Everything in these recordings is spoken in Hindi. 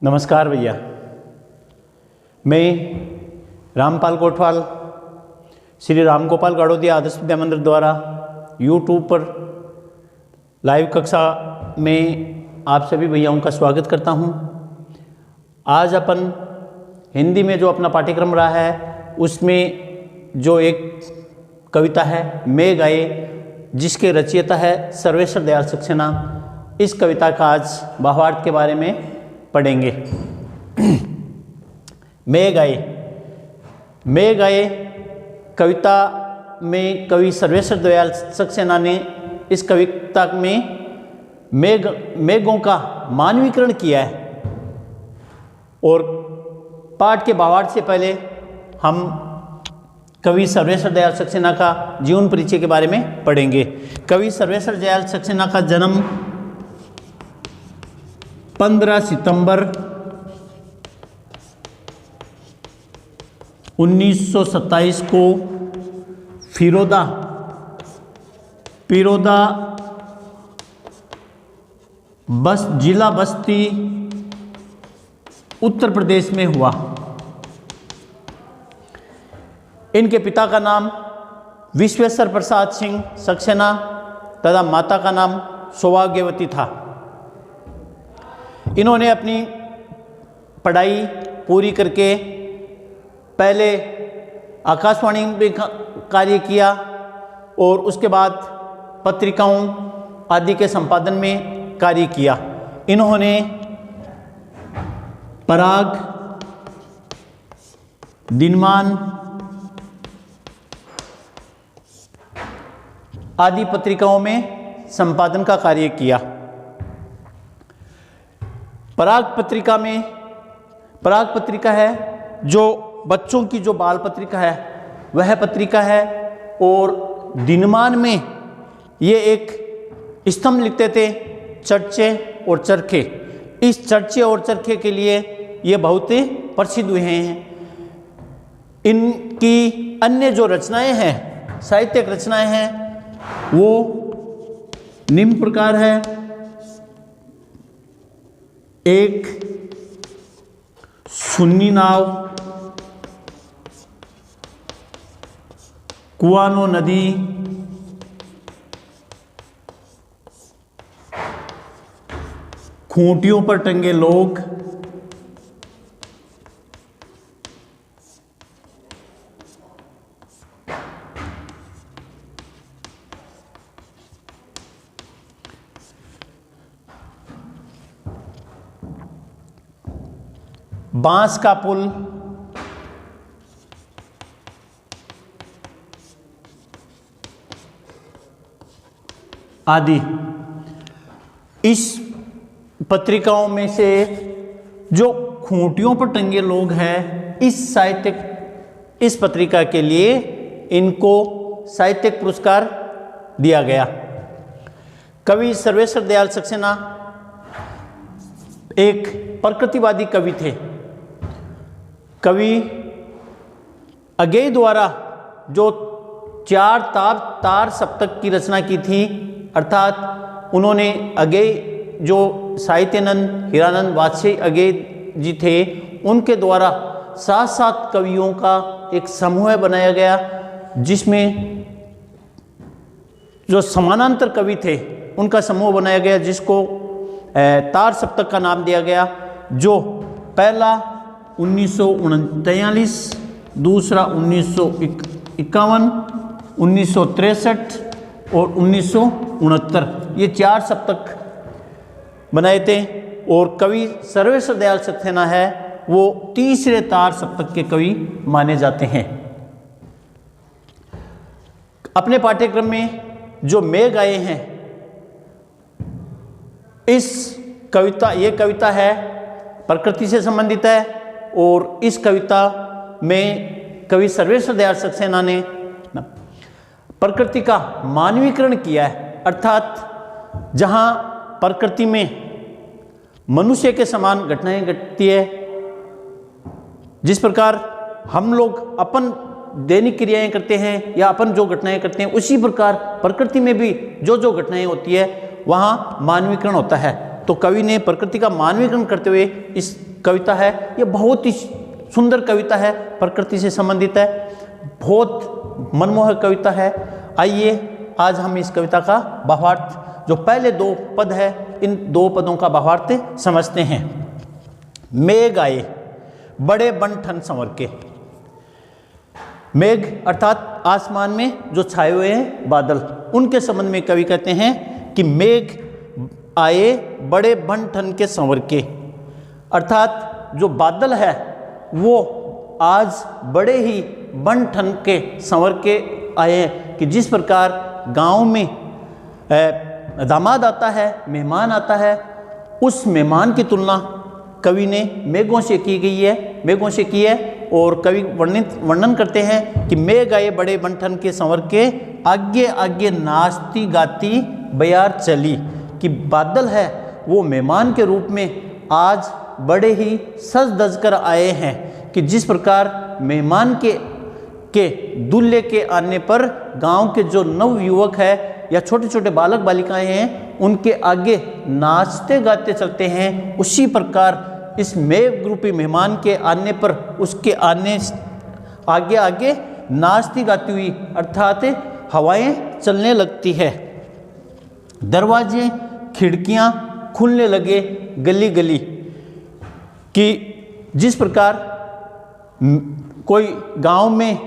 नमस्कार भैया, मैं रामपाल कोटवाल श्री रामगोपाल गाड़ोदिया आदर्श विद्या मंदिर द्वारा यूट्यूब पर लाइव कक्षा में आप सभी भैयाओं का स्वागत करता हूं। आज अपन हिंदी में जो अपना पाठ्यक्रम रहा है उसमें जो एक कविता है मैं गाए, जिसके रचयिता है सर्वेश्वर दयाल सक्सेना। इस कविता का आज भावार्थ के बारे में पढ़ेंगे। मैं गाए कविता में कवि सर्वेश्वर दयाल सक्सेना ने इस कविता में मेघों का मानवीकरण किया है। और पाठ के भावार्थ से पहले हम कवि सर्वेश्वर दयाल सक्सेना का जीवन परिचय के बारे में पढ़ेंगे। कवि सर्वेश्वर दयाल सक्सेना का जन्म 15 सितंबर 1927 को पिरोदा जिला बस्ती उत्तर प्रदेश में हुआ। इनके पिता का नाम विश्वेश्वर प्रसाद सिंह सक्सेना तथा माता का नाम सौभाग्यवती था। इन्होंने अपनी पढ़ाई पूरी करके पहले आकाशवाणी में कार्य किया और उसके बाद पत्रिकाओं आदि के संपादन में कार्य किया। इन्होंने पराग, दिनमान आदि पत्रिकाओं में संपादन का कार्य किया। पराग पत्रिका है जो बच्चों की जो बाल पत्रिका है वह पत्रिका है। और दिनमान में ये एक स्तंभ लिखते थे, चर्चे और चरखे। इस चर्चे और चरखे के लिए ये बहुत प्रसिद्ध हुए हैं। इनकी अन्य जो रचनाएं हैं, साहित्यिक रचनाएं हैं, वो निम्न प्रकार है। एक सुन्नी नाव, कुआनो नदी, खूंटियों पर टंगे लोग, बांस का पुल, आदि। इस पत्रिकाओं में से जो खूंटियों पर टंगे लोग हैं, इस पत्रिका के लिए इनको साहित्यिक पुरस्कार दिया गया। कवि सर्वेश्वर दयाल सक्सेना एक प्रकृतिवादी कवि थे। कवि अगेय द्वारा जो 4 तार सप्तक की रचना की थी, अर्थात उन्होंने अगेय जो साहित्यानंद हीरानंद वात्स्ययी अगेय जी थे, उनके द्वारा 7 कवियों का एक समूह बनाया गया, जिसमें जो समानांतर कवि थे उनका समूह बनाया गया, जिसको तार सप्तक का नाम दिया गया। जो पहला 1939, दूसरा 1951, 1963 और 1969, ये 4 सप्तक बनाए थे। और कवि सर्वेश्वर दयाल सक्सेना है वो तीसरे तार सप्तक के कवि माने जाते हैं। अपने पाठ्यक्रम में जो मैं गाए हैं, ये कविता है प्रकृति से संबंधित है। और इस कविता में कवि सर्वेश्वर दयाल सक्सेना ने प्रकृति का मानवीकरण किया है, अर्थात जहाँ प्रकृति में मनुष्य के समान घटनाएं घटती है, जिस प्रकार हम लोग अपन दैनिक क्रियाएं करते हैं या अपन जो घटनाएं करते हैं, उसी प्रकार प्रकृति में भी जो घटनाएं होती है वहाँ मानवीकरण होता है। तो कवि ने प्रकृति का मानवीकरण करते हुए इस कविता है ये बहुत ही सुंदर कविता है, प्रकृति से संबंधित है, बहुत मनमोहक कविता है। आइए आज हम इस कविता का भावार्थ, जो पहले 2 पद है, इन 2 पदों का भावार्थ समझते हैं। मेघ आए बड़े बन ठन संवर के। मेघ अर्थात आसमान में जो छाए हुए हैं बादल, उनके संबंध में कवि कहते हैं कि मेघ आए बड़े बन ठन के संवर के। अर्थात जो बादल है वो आज बड़े ही बन ठन के संवर के आए हैं, कि जिस प्रकार गांव में दामाद आता है, मेहमान आता है, उस मेहमान की तुलना कवि ने मेघों से की गई है, मेघों से की है। और कवि वर्णन करते हैं कि मेघ आए बड़े बन ठन के संवर के, आगे आगे नाचती गाती बयार चली। कि बादल है वो मेहमान के रूप में आज बड़े ही सज धज कर आए हैं, कि जिस प्रकार मेहमान के दूल्हे के आने पर गांव के जो नव युवक है या छोटे छोटे बालक बालिकाएं हैं, उनके आगे नाचते गाते चलते हैं, उसी प्रकार इस मेघ रूपी मेहमान के आने पर उसके आने आगे आगे नाचती गाती हुई अर्थात हवाएं चलने लगती है। दरवाजे खिड़कियां खुलने लगे गली गली। कि जिस प्रकार कोई गांव में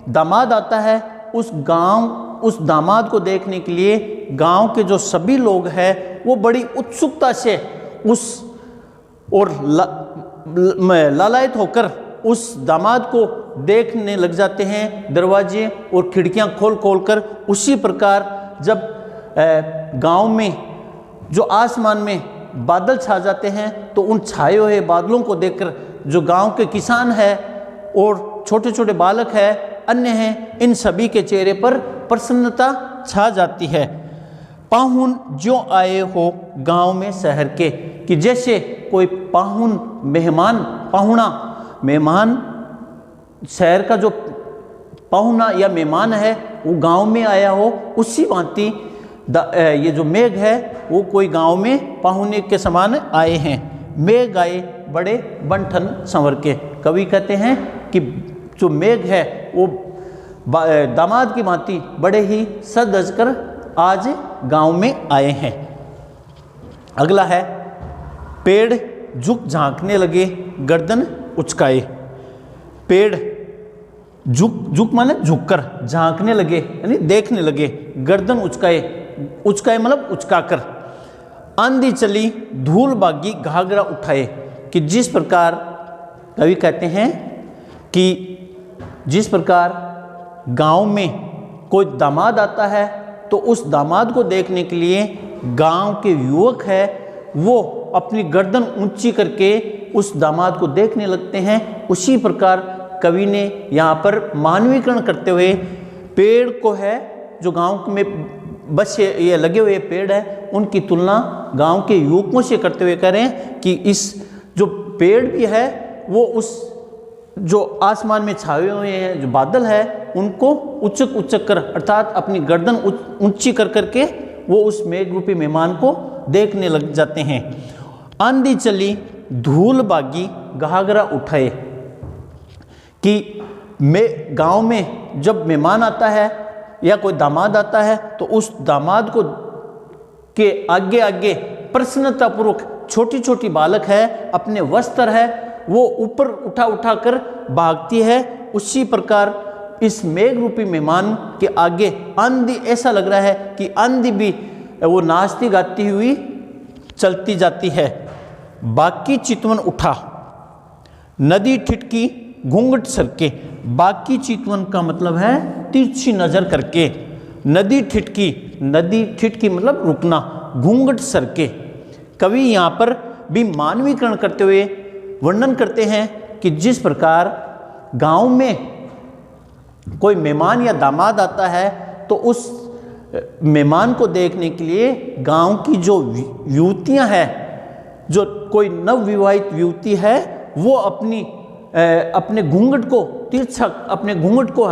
दामाद आता है, उस दामाद को देखने के लिए गांव के जो सभी लोग हैं वो बड़ी उत्सुकता से उस और लालायित होकर उस दामाद को देखने लग जाते हैं, दरवाजे और खिड़कियां खोल खोल कर। उसी प्रकार जब गांव में जो आसमान में बादल छा जाते हैं, तो उन छाए हुए बादलों को देखकर जो गांव के किसान है और छोटे छोटे बालक है, अन्य हैं, इन सभी के चेहरे पर प्रसन्नता छा जाती है। पाहुन जो आए हो गांव में शहर के। कि जैसे कोई पाहुन मेहमान शहर का जो पाहुना या मेहमान है वो गांव में आया हो, उसी भांति ये जो मेघ है वो कोई गांव में पाहुने के समान आए हैं। मेघ आए बड़े बन ठन संवर के। कवि कहते हैं कि जो मेघ है वो दामाद की भांति बड़े ही सज धज कर आज गांव में आए हैं। अगला है पेड़ झुक झांकने लगे गर्दन उचकाए। पेड़ झुक माने झुककर, झांकने लगे यानी देखने लगे, गर्दन उचकाए मतलब उचकाकर। आंधी चली धूल बागी घाघरा उठाए। कि जिस प्रकार कवि कहते हैं कि जिस प्रकार गांव में कोई दामाद आता है, तो उस दामाद को देखने के लिए गांव के युवक है वो अपनी गर्दन ऊंची करके उस दामाद को देखने लगते हैं। उसी प्रकार कवि ने यहाँ पर मानवीकरण करते हुए पेड़ को है, जो गांव में बस ये लगे हुए पेड़ है, उनकी तुलना गांव के युवकों से करते हुए कह रहे हैं कि इस जो पेड़ भी है वो उस जो आसमान में छाए हुए हैं जो बादल है उनको उचक उचक कर अर्थात अपनी गर्दन ऊंची कर करके वो उस मेघ रूपी मेहमान को देखने लग जाते हैं। आंधी चली धूल बागी घाघरा उठाए। कि गांव में जब मेहमान आता है या कोई दामाद आता है, तो उस दामाद को के आगे आगे प्रसन्नतापूर्वक छोटी छोटी बालक है, अपने वस्त्र है वो ऊपर उठा उठा कर भागती है। उसी प्रकार इस मेघ रूपी मेहमान के आगे आंधी, ऐसा लग रहा है कि आंधी भी वो नाचती गाती हुई चलती जाती है। बाकी चितवन उठा नदी ठिठकी घूंघट सरके। बाकी चितवन का मतलब है तिरछी नजर करके। नदी ठिठकी मतलब रुकना, घूंघट सरके। कवि यहाँ पर भी मानवीकरण करते हुए वर्णन करते हैं कि जिस प्रकार गांव में कोई मेहमान या दामाद आता है, तो उस मेहमान को देखने के लिए गांव की जो युवतियां हैं, जो कोई नवविवाहित युवती है, वो अपने घूंघट को तिरछा, अपने घूंघट को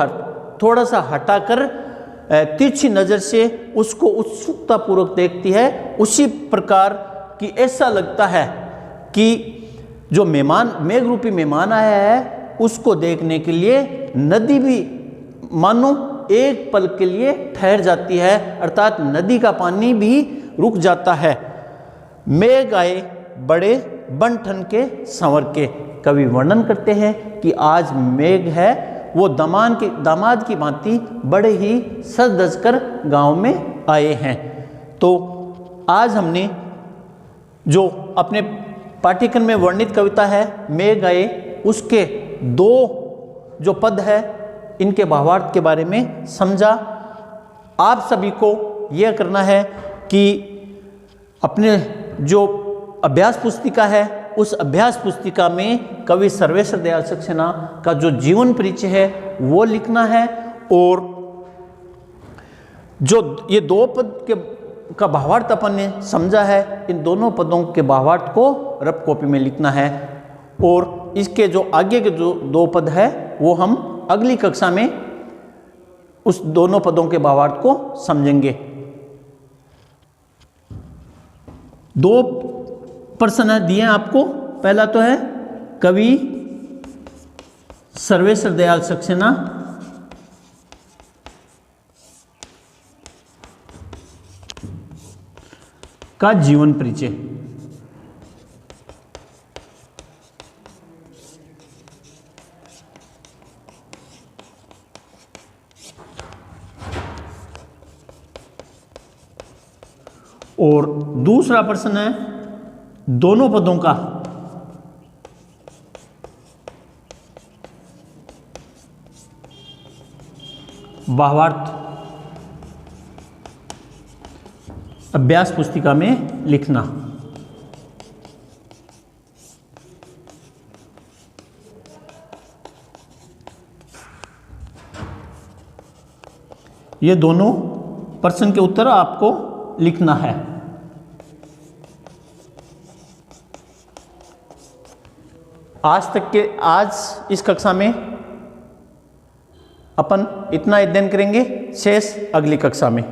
थोड़ा सा हटाकर तिरछी नज़र से उसको उत्सुकतापूर्वक देखती है। उसी प्रकार कि ऐसा लगता है कि जो मेघ रूपी मेहमान आया है उसको देखने के लिए नदी भी मानो एक पल के लिए ठहर जाती है, अर्थात नदी का पानी भी रुक जाता है। मेघ आए बड़े बन ठन के संवर के, कवि वर्णन करते हैं कि आज मेघ है वो दामाद की भांति बड़े ही सज धज कर गाँव में आए हैं। तो आज हमने जो अपने पाठ्यक्रम में वर्णित कविता है मेघ आए, उसके 2 जो पद है इनके भावार्थ के बारे में समझा। आप सभी को यह करना है कि अपने जो अभ्यास पुस्तिका है उस अभ्यास पुस्तिका में कवि सर्वेश्वर दयाल सक्सेना का जो जीवन परिचय है वो लिखना है, और जो ये 2 पद का भावार्थ अपन ने समझा है, इन दोनों पदों के भावार्थ को रफ कॉपी में लिखना है, और इसके जो आगे के जो 2 पद है वो हम अगली कक्षा में उस दोनों पदों के भावार्थ को समझेंगे। 2 प्रश्न दिए हैं आपको। पहला तो है कवि सर्वेश्वर दयाल सक्सेना का जीवन परिचय। और दूसरा प्रश्न है दोनों पदों का भावार्थ अभ्यास पुस्तिका में लिखना। ये दोनों प्रश्न के उत्तर आपको लिखना है। आज इस कक्षा में अपन इतना अध्ययन करेंगे, शेष अगली कक्षा में।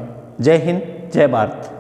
जय हिंद, जय भारत।